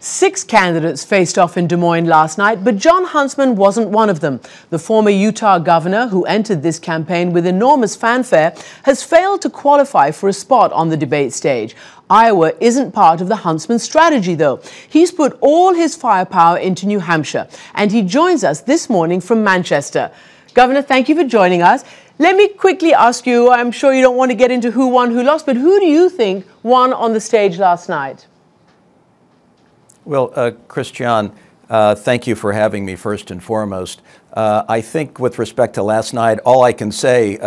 6 candidates faced off in Des Moines last night, but Jon Huntsman wasn't one of them. The former Utah governor, who entered this campaign with enormous fanfare, has failed to qualify for a spot on the debate stage. Iowa isn't part of the Huntsman strategy, though. He's put all his firepower into New Hampshire, and he joins us this morning from Manchester. Governor, thank you for joining us. Let me quickly ask you, I'm sure you don't want to get into who won, who lost, but who do you think won on the stage last night? Well, Christian, thank you for having me first and foremost. I think with respect to last night, all I can say,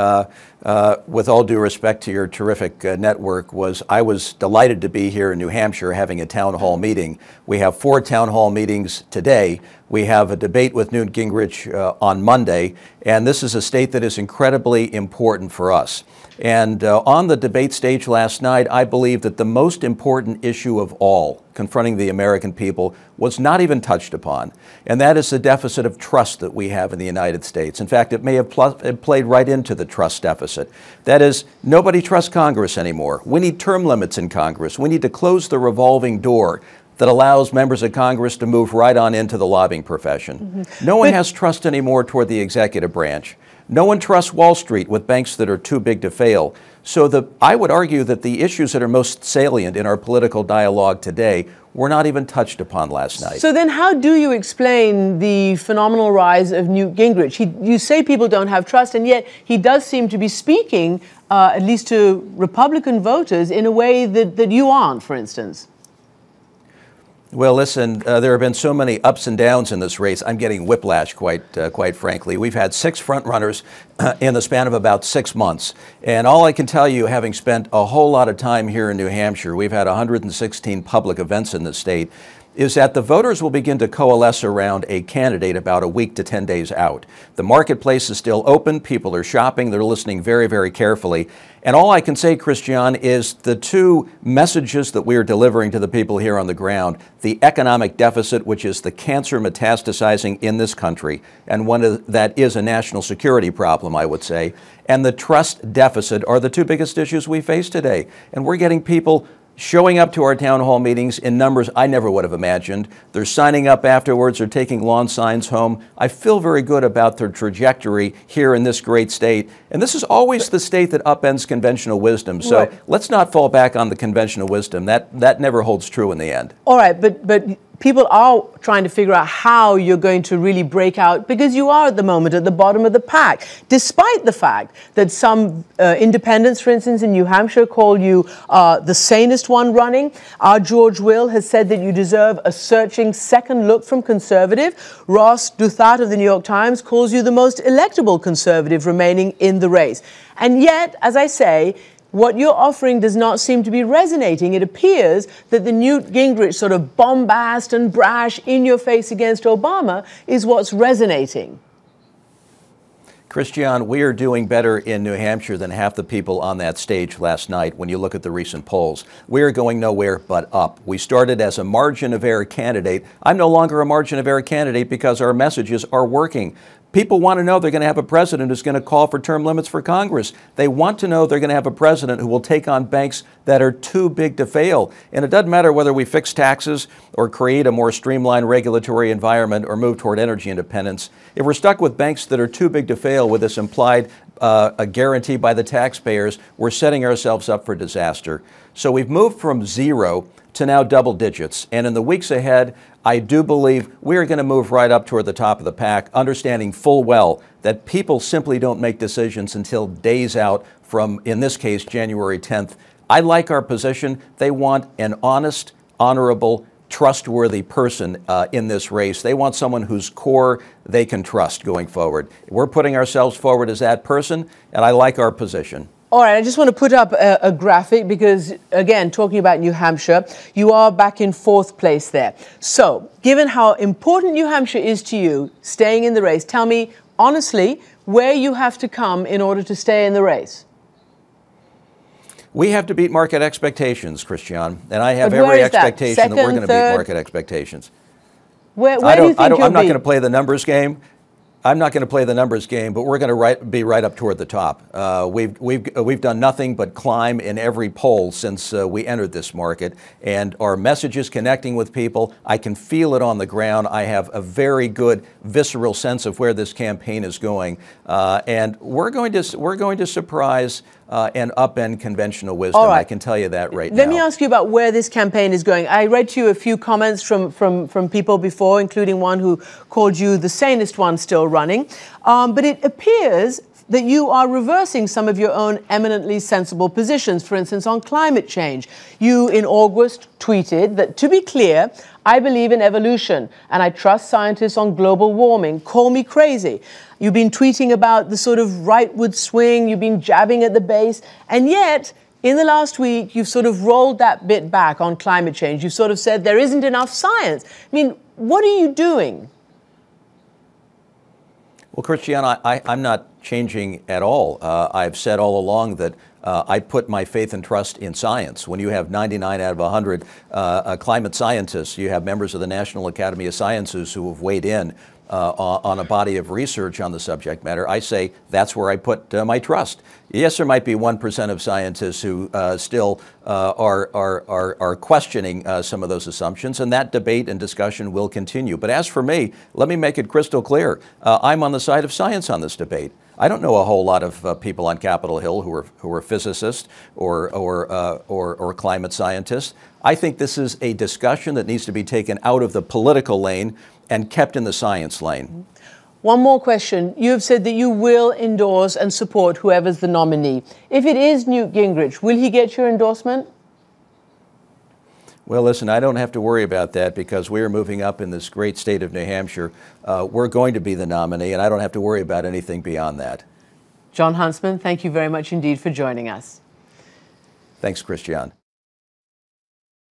with all due respect to your terrific network, was I was delighted to be here in New Hampshire having a town hall meeting. We have 4 town hall meetings today. We have a debate with Newt Gingrich on Monday, and this is a state that is incredibly important for us. And on the debate stage last night, I believe that the most important issue of all confronting the American people was not even touched upon, and that is the deficit of trust that we have in the United States. In fact, it may have played right into the trust deficit. That is, nobody trusts Congress anymore. We need term limits in Congress. We need to close the revolving door that allows members of Congress to move right on into the lobbying profession. No one has trust anymore toward the executive branch. No one trusts Wall Street with banks that are too big to fail. So I would argue that the issues that are most salient in our political dialogue today were not even touched upon last night. So then how do you explain the phenomenal rise of Newt Gingrich? You say people don't have trust, and yet he does seem to be speaking, at least to Republican voters, in a way that you aren't, for instance. Well, listen, there have been so many ups and downs in this race. I'm getting whiplash, quite frankly. We've had 6 frontrunners in the span of about 6 months. And all I can tell you, having spent a whole lot of time here in New Hampshire, we've had 116 public events in the state, is that the voters will begin to coalesce around a candidate about a week to 10 days out. The marketplace is still open. People are shopping. They're listening very, very carefully. And all I can say, Christian, is the 2 messages that we are delivering to the people here on the ground: the economic deficit, which is the cancer metastasizing in this country, and that is a national security problem, I would say, and the trust deficit are the 2 biggest issues we face today. And we're getting people showing up to our town hall meetings in numbers I never would have imagined. They're signing up afterwards. They're taking lawn signs home. I feel very good about their trajectory here in this great state. And this is always the state that upends conventional wisdom. So right. Let's not fall back on the conventional wisdom. That never holds true in the end. All right, but people are trying to figure out how you're going to really break out, because you are at the moment at the bottom of the pack, despite the fact that some independents, for instance, in New Hampshire, call you the sanest one running. Our George Will has said that you deserve a searching second look from conservative. Ross Douthat of the New York Times calls you the most electable conservative remaining in the race. And yet, as I say, what you're offering does not seem to be resonating. It appears that the Newt Gingrich sort of bombast and brash, in-your-face against Obama is what's resonating. Christian, we are doing better in New Hampshire than half the people on that stage last night when you look at the recent polls. We are going nowhere but up. We started as a margin of error candidate. I'm no longer a margin of error candidate because our messages are working. People want to know they're going to have a president who's going to call for term limits for Congress. They want to know they're going to have a president who will take on banks that are too big to fail. And it doesn't matter whether we fix taxes or create a more streamlined regulatory environment or move toward energy independence. If we're stuck with banks that are too big to fail with this implied a guarantee by the taxpayers, we're setting ourselves up for disaster. So we've moved from 0 to now double digits. And in the weeks ahead, I do believe we are going to move right up toward the top of the pack, understanding full well that people simply don't make decisions until days out from, in this case, January 10th. I like our position. They want an honest, honorable, trustworthy person in this race. They want someone whose core they can trust going forward. We're putting ourselves forward as that person, and I like our position. All right, I just want to put up a graphic because, again, talking about New Hampshire, you are back in 4th place there. So, given how important New Hampshire is to you, staying in the race, tell me, honestly, where you have to come in order to stay in the race. We have to beat market expectations, Christian, and I have every expectation that we're going to beat market expectations. Where do you think you'll be? I'm not going to play the numbers game. I'm not going to play the numbers game, but we're going to be right up toward the top. We've done nothing but climb in every poll since we entered this market, and our message is connecting with people. I can feel it on the ground. I have a very good visceral sense of where this campaign is going, and we're going to surprise and upend conventional wisdom. All right. I can tell you that right now. Let me ask you about where this campaign is going. I read to you a few comments from people before, including one who called you the sanest one still running. But it appears that you are reversing some of your own eminently sensible positions, for instance, on climate change. You, in August, tweeted that, to be clear, I believe in evolution and I trust scientists on global warming. Call me crazy. You've been tweeting about the sort of rightward swing. You've been jabbing at the base. And yet, in the last week, you've sort of rolled that bit back on climate change. You've sort of said there isn't enough science. I mean, what are you doing? Well, Christiane, I'm not changing at all. I've said all along that I put my faith and trust in science. When you have 99 out of 100 climate scientists, you have members of the National Academy of Sciences who have weighed in on a body of research on the subject matter, I say that's where I put my trust. Yes, there might be 1% of scientists who still are questioning some of those assumptions, and that debate and discussion will continue. But as for me, let me make it crystal clear. I'm on the side of science on this debate. I don't know a whole lot of people on Capitol Hill who are physicists or climate scientists. I think this is a discussion that needs to be taken out of the political lane and kept in the science lane. One more question. You have said that you will endorse and support whoever's the nominee. If it is Newt Gingrich, will he get your endorsement? Well, listen, I don't have to worry about that because we are moving up in this great state of New Hampshire. We're going to be the nominee, and I don't have to worry about anything beyond that. Jon Huntsman, thank you very much indeed for joining us. Thanks, Christiane.